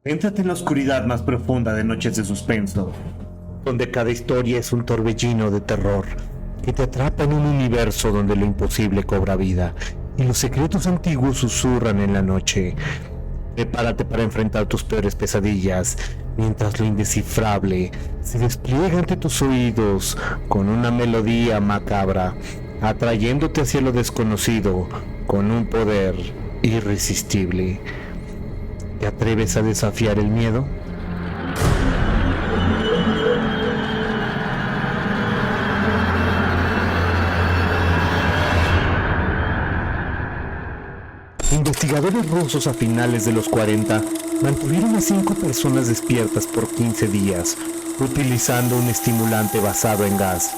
Éntrate en la oscuridad más profunda de Noches de Suspenso, donde cada historia es un torbellino de terror que te atrapa en un universo donde lo imposible cobra vida y los secretos antiguos susurran en la noche. Prepárate para enfrentar tus peores pesadillas mientras lo indescifrable se despliega ante tus oídos con una melodía macabra, atrayéndote hacia lo desconocido con un poder irresistible. ¿Te atreves a desafiar el miedo? Investigadores rusos a finales de los 40 mantuvieron a 5 personas despiertas por 15 días, utilizando un estimulante basado en gas.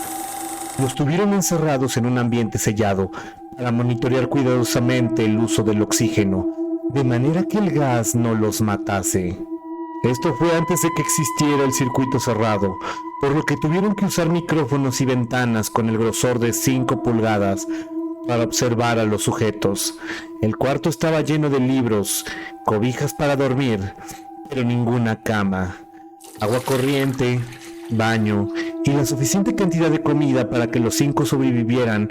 Los tuvieron encerrados en un ambiente sellado para monitorear cuidadosamente el uso del oxígeno, de manera que el gas no los matase. Esto fue antes de que existiera el circuito cerrado, por lo que tuvieron que usar micrófonos y ventanas con el grosor de 5 pulgadas para observar a los sujetos. El cuarto estaba lleno de libros, cobijas para dormir, pero ninguna cama, agua corriente, baño y la suficiente cantidad de comida para que los 5 sobrevivieran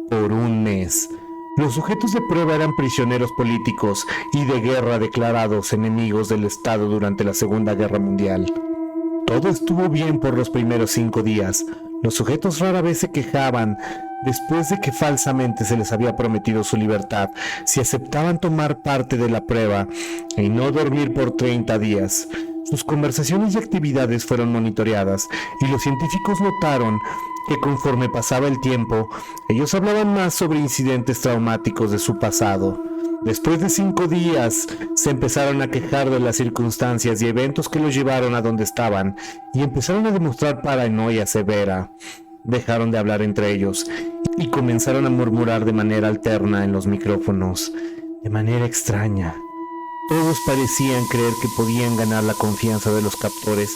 por un mes. Los sujetos de prueba eran prisioneros políticos y de guerra declarados enemigos del Estado durante la Segunda Guerra Mundial. Todo estuvo bien por los primeros 5 días. Los sujetos rara vez se quejaban después de que falsamente se les había prometido su libertad si aceptaban tomar parte de la prueba y no dormir por 30 días. Sus conversaciones y actividades fueron monitoreadas y los científicos notaron que conforme pasaba el tiempo, ellos hablaban más sobre incidentes traumáticos de su pasado. Después de 5 días, se empezaron a quejar de las circunstancias y eventos que los llevaron a donde estaban y empezaron a demostrar paranoia severa. Dejaron de hablar entre ellos y comenzaron a murmurar de manera alterna en los micrófonos, de manera extraña. Todos parecían creer que podían ganar la confianza de los captores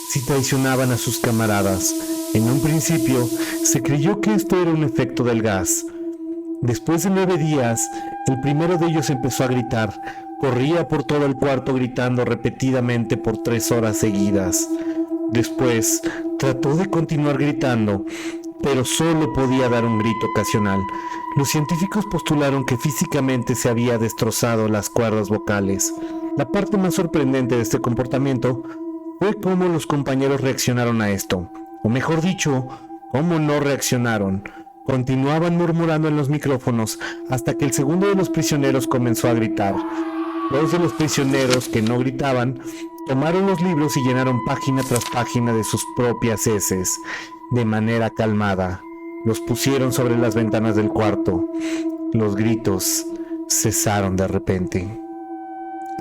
si traicionaban a sus camaradas. En un principio, se creyó que esto era un efecto del gas. Después de 9 días, el primero de ellos empezó a gritar. Corría por todo el cuarto gritando repetidamente por 3 horas seguidas. Después, trató de continuar gritando, pero solo podía dar un grito ocasional. Los científicos postularon que físicamente se había destrozado las cuerdas vocales. La parte más sorprendente de este comportamiento fue cómo los compañeros reaccionaron a esto, o mejor dicho, cómo no reaccionaron. Continuaban murmurando en los micrófonos hasta que el segundo de los prisioneros comenzó a gritar. 2 de los prisioneros que no gritaban tomaron los libros y llenaron página tras página de sus propias heces, de manera calmada. Los pusieron sobre las ventanas del cuarto. Los gritos cesaron de repente,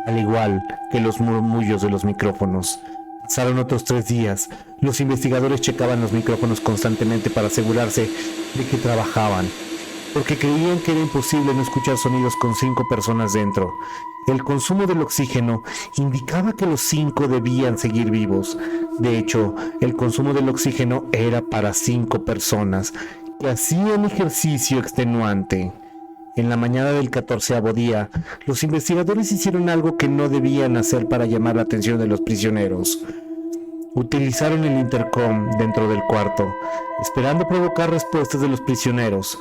al igual que los murmullos de los micrófonos. Pasaron otros 3 días. Los investigadores checaban los micrófonos constantemente para asegurarse de que trabajaban, porque creían que era imposible no escuchar sonidos con 5 personas dentro. El consumo del oxígeno indicaba que los 5 debían seguir vivos. De hecho, el consumo del oxígeno era para 5 personas que hacían ejercicio extenuante. En la mañana del 14º día, los investigadores hicieron algo que no debían hacer para llamar la atención de los prisioneros. Utilizaron el intercom dentro del cuarto, esperando provocar respuestas de los prisioneros,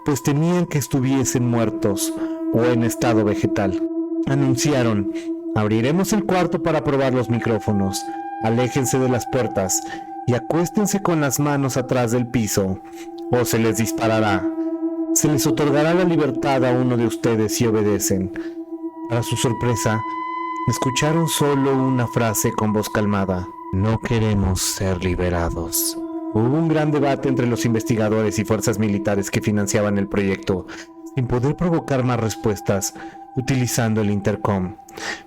pues temían que estuviesen muertos o en estado vegetal. Anunciaron: abriremos el cuarto para probar los micrófonos. Aléjense de las puertas y acuéstense con las manos atrás del piso, o se les disparará. Se les otorgará la libertad a uno de ustedes si obedecen. Para su sorpresa, escucharon solo una frase con voz calmada: no queremos ser liberados. Hubo un gran debate entre los investigadores y fuerzas militares que financiaban el proyecto, sin poder provocar más respuestas utilizando el intercom.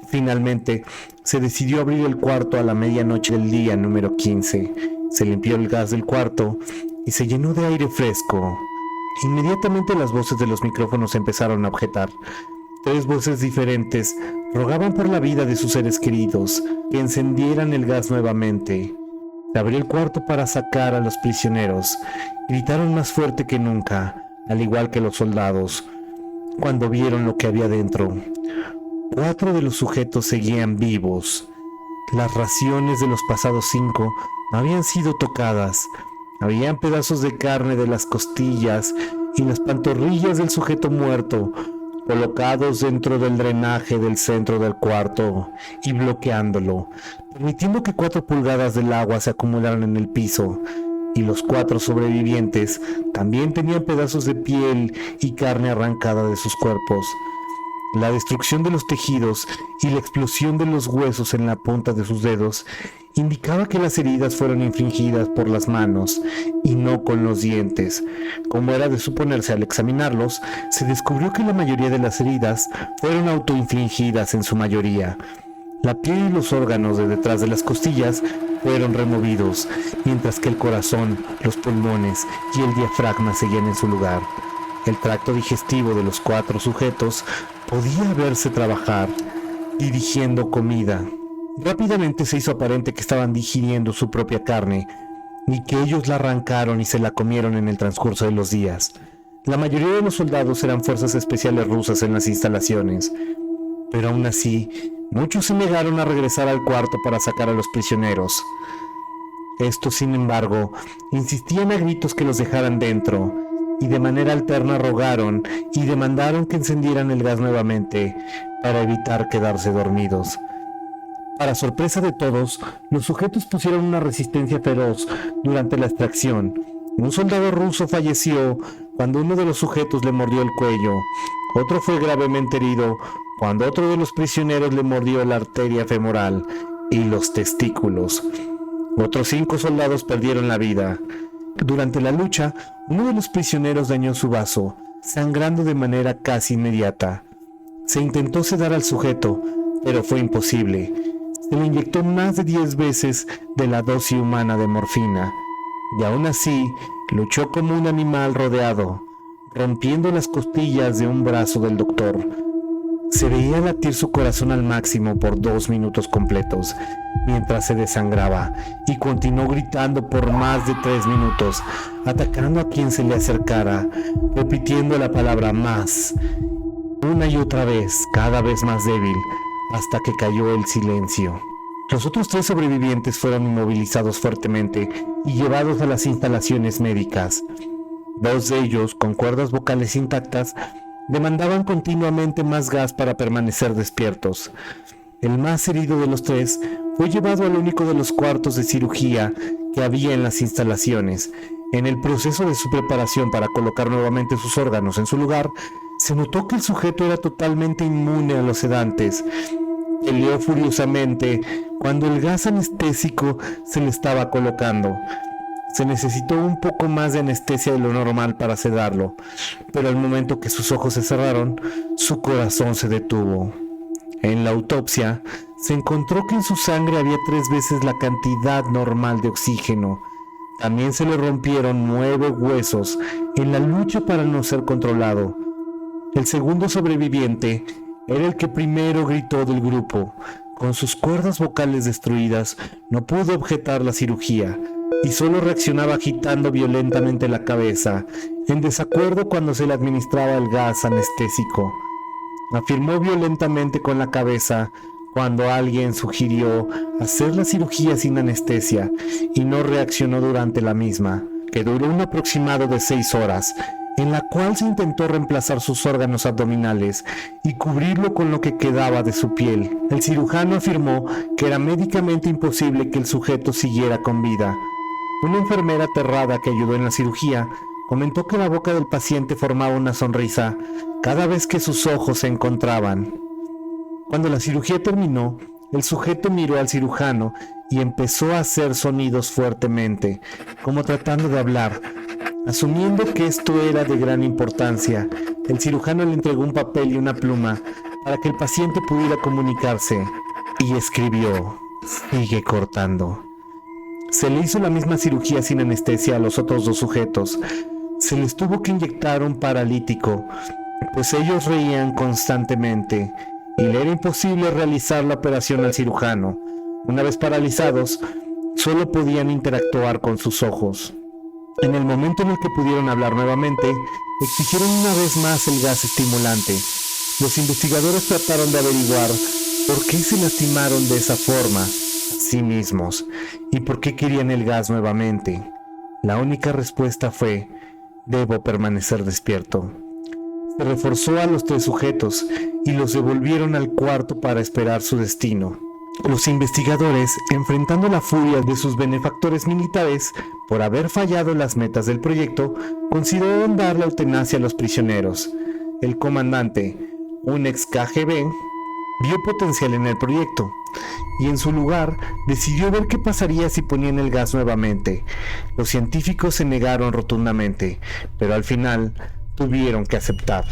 Finalmente, se decidió abrir el cuarto a la medianoche del día número 15. Se limpió el gas del cuarto y se llenó de aire fresco. Inmediatamente las voces de los micrófonos empezaron a objetar. 3 voces diferentes rogaban por la vida de sus seres queridos, que encendieran el gas nuevamente. Se abrió el cuarto para sacar a los prisioneros. Gritaron más fuerte que nunca, al igual que los soldados, cuando vieron lo que había dentro. 4 de los sujetos seguían vivos. Las raciones de los pasados 5 no habían sido tocadas. Habían pedazos de carne de las costillas y las pantorrillas del sujeto muerto, colocados dentro del drenaje del centro del cuarto y bloqueándolo, permitiendo que 4 pulgadas del agua se acumularan en el piso. Y los 4 sobrevivientes también tenían pedazos de piel y carne arrancada de sus cuerpos. La destrucción de los tejidos y la explosión de los huesos en la punta de sus dedos indicaba que las heridas fueron infligidas por las manos y no con los dientes. Como era de suponerse al examinarlos, se descubrió que la mayoría de las heridas fueron autoinfligidas en su mayoría. La piel y los órganos de detrás de las costillas fueron removidos, mientras que el corazón, los pulmones y el diafragma seguían en su lugar. El tracto digestivo de los 4 sujetos podía verse trabajar, dirigiendo comida. Rápidamente se hizo aparente que estaban digiriendo su propia carne, y que ellos la arrancaron y se la comieron en el transcurso de los días. La mayoría de los soldados eran fuerzas especiales rusas en las instalaciones, pero aún así, muchos se negaron a regresar al cuarto para sacar a los prisioneros. Estos, sin embargo, insistían a gritos que los dejaran dentro, y de manera alterna rogaron y demandaron que encendieran el gas nuevamente para evitar quedarse dormidos. Para sorpresa de todos, los sujetos pusieron una resistencia feroz durante la extracción. Un soldado ruso falleció cuando uno de los sujetos le mordió el cuello. Otro fue gravemente herido cuando otro de los prisioneros le mordió la arteria femoral y los testículos. Otros 5 soldados perdieron la vida. Durante la lucha, uno de los prisioneros dañó su vaso, sangrando de manera casi inmediata. Se intentó sedar al sujeto, pero fue imposible. Se le inyectó más de 10 veces de la dosis humana de morfina, y aún así luchó como un animal rodeado, rompiendo las costillas de un brazo del doctor. Se veía latir su corazón al máximo por 2 minutos completos, mientras se desangraba, y continuó gritando por más de 3 minutos, atacando a quien se le acercara, repitiendo la palabra más, una y otra vez, cada vez más débil, hasta que cayó el silencio. Los otros 3 sobrevivientes fueron inmovilizados fuertemente y llevados a las instalaciones médicas. 2 de ellos, con cuerdas vocales intactas, demandaban continuamente más gas para permanecer despiertos. El más herido de los 3 fue llevado al único de los cuartos de cirugía que había en las instalaciones. En el proceso de su preparación para colocar nuevamente sus órganos en su lugar, se notó que el sujeto era totalmente inmune a los sedantes. Peleó furiosamente cuando el gas anestésico se le estaba colocando. Se necesitó un poco más de anestesia de lo normal para sedarlo, pero al momento que sus ojos se cerraron, su corazón se detuvo. En la autopsia, se encontró que en su sangre había 3 veces la cantidad normal de oxígeno. También se le rompieron 9 huesos en la lucha para no ser controlado. El segundo sobreviviente era el que primero gritó del grupo. Con sus cuerdas vocales destruidas, no pudo objetar la cirugía y solo reaccionaba agitando violentamente la cabeza, en desacuerdo cuando se le administraba el gas anestésico. Afirmó violentamente con la cabeza cuando alguien sugirió hacer la cirugía sin anestesia y no reaccionó durante la misma, que duró un aproximado de 6 horas, en la cual se intentó reemplazar sus órganos abdominales y cubrirlo con lo que quedaba de su piel. El cirujano afirmó que era médicamente imposible que el sujeto siguiera con vida. Una enfermera aterrada que ayudó en la cirugía comentó que la boca del paciente formaba una sonrisa cada vez que sus ojos se encontraban. Cuando la cirugía terminó, el sujeto miró al cirujano y empezó a hacer sonidos fuertemente, como tratando de hablar. Asumiendo que esto era de gran importancia, el cirujano le entregó un papel y una pluma para que el paciente pudiera comunicarse, y escribió: "Sigue cortando". Se le hizo la misma cirugía sin anestesia a los otros 2 sujetos. Se les tuvo que inyectar un paralítico, pues ellos reían constantemente y le era imposible realizar la operación al cirujano. Una vez paralizados, solo podían interactuar con sus ojos. En el momento en el que pudieron hablar nuevamente, exigieron una vez más el gas estimulante, Los investigadores trataron de averiguar por qué se lastimaron de esa forma a sí mismos y por qué querían el gas nuevamente. La única respuesta fue: debo permanecer despierto. Se reforzó a los 3 sujetos y los devolvieron al cuarto para esperar su destino. Los investigadores, enfrentando la furia de sus benefactores militares por haber fallado las metas del proyecto, consideraron dar la eutanasia a los prisioneros. El comandante, un ex KGB, vio potencial en el proyecto y en su lugar decidió ver qué pasaría si ponían el gas nuevamente. Los científicos se negaron rotundamente, pero al final tuvieron que aceptar.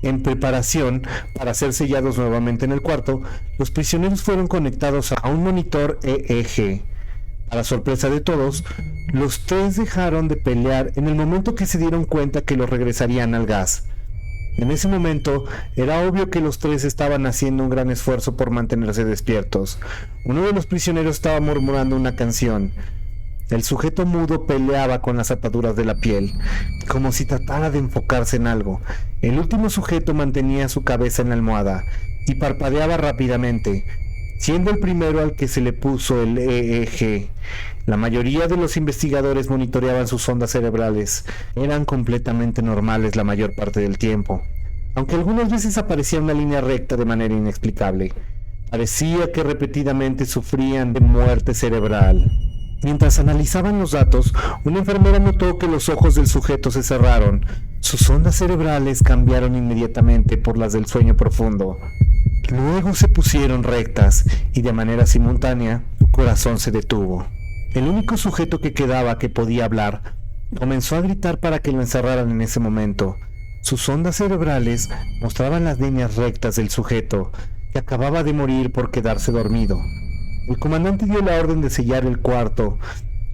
En preparación para ser sellados nuevamente en el cuarto, los prisioneros fueron conectados a un monitor EEG. Para sorpresa de todos, los 3 dejaron de pelear en el momento que se dieron cuenta que los regresarían al gas. En ese momento, era obvio que los 3 estaban haciendo un gran esfuerzo por mantenerse despiertos. Uno de los prisioneros estaba murmurando una canción. El sujeto mudo peleaba con las ataduras de la piel, como si tratara de enfocarse en algo. El último sujeto mantenía su cabeza en la almohada y parpadeaba rápidamente, siendo el primero al que se le puso el EEG. La mayoría de los investigadores monitoreaban sus ondas cerebrales. Eran completamente normales la mayor parte del tiempo, aunque algunas veces aparecía una línea recta de manera inexplicable. Parecía que repetidamente sufrían de muerte cerebral. Mientras analizaban los datos, una enfermera notó que los ojos del sujeto se cerraron. Sus ondas cerebrales cambiaron inmediatamente por las del sueño profundo. Luego se pusieron rectas y de manera simultánea su corazón se detuvo. El único sujeto que quedaba que podía hablar comenzó a gritar para que lo encerraran en ese momento. Sus ondas cerebrales mostraban las líneas rectas del sujeto, que acababa de morir por quedarse dormido. El comandante dio la orden de sellar el cuarto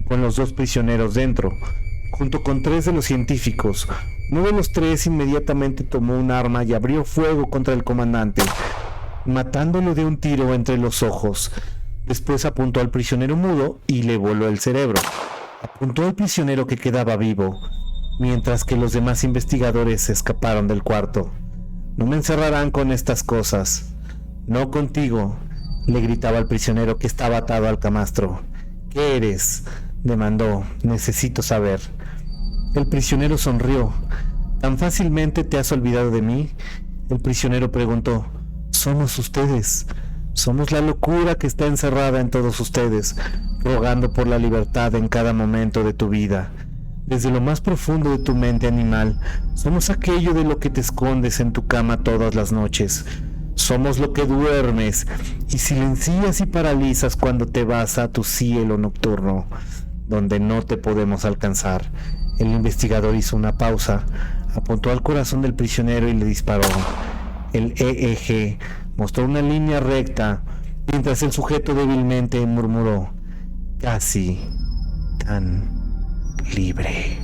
con los 2 prisioneros dentro, junto con 3 de los científicos. Uno de los 3 inmediatamente tomó un arma y abrió fuego contra el comandante, matándolo de un tiro entre los ojos. Después apuntó al prisionero mudo y le voló el cerebro. Apuntó al prisionero que quedaba vivo, mientras que los demás investigadores se escaparon del cuarto. No me encerrarán con estas cosas. No contigo, le gritaba al prisionero que estaba atado al camastro. ¿Qué eres?, demandó. Necesito saber. El prisionero sonrió. ¿Tan fácilmente te has olvidado de mí?, el prisionero preguntó. Somos ustedes. Somos la locura que está encerrada en todos ustedes, rogando por la libertad en cada momento de tu vida. Desde lo más profundo de tu mente animal, somos aquello de lo que te escondes en tu cama todas las noches. Somos lo que duermes y silencias y paralizas cuando te vas a tu cielo nocturno, donde no te podemos alcanzar. El investigador hizo una pausa, apuntó al corazón del prisionero y le disparó. El EEG mostró una línea recta, mientras el sujeto débilmente murmuró: casi tan libre.